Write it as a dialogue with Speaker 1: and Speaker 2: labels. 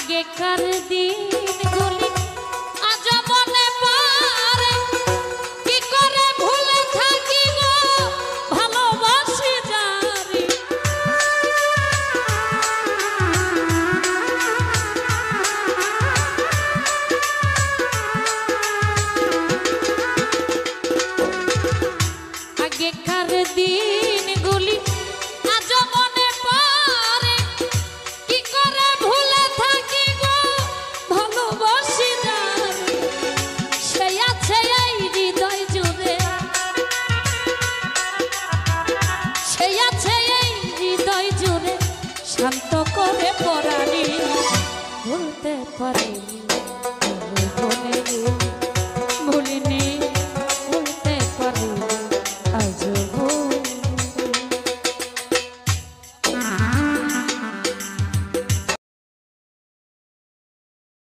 Speaker 1: আগেকার দিনগুলি আজ মনে পড়ে, কি করে ভুলে থাকি গো ভালোবাসি যারে। আগেকার দিনগুলি আজ মনে পড়ে, কি করে ভুলে থাকি গো ভালোবাসি যারে। সে আছে এই হৃদয় জুড়ে, সে আছে এই হৃদয় জুড়ে, শান্ত করে পরাণী ভুলতে পারি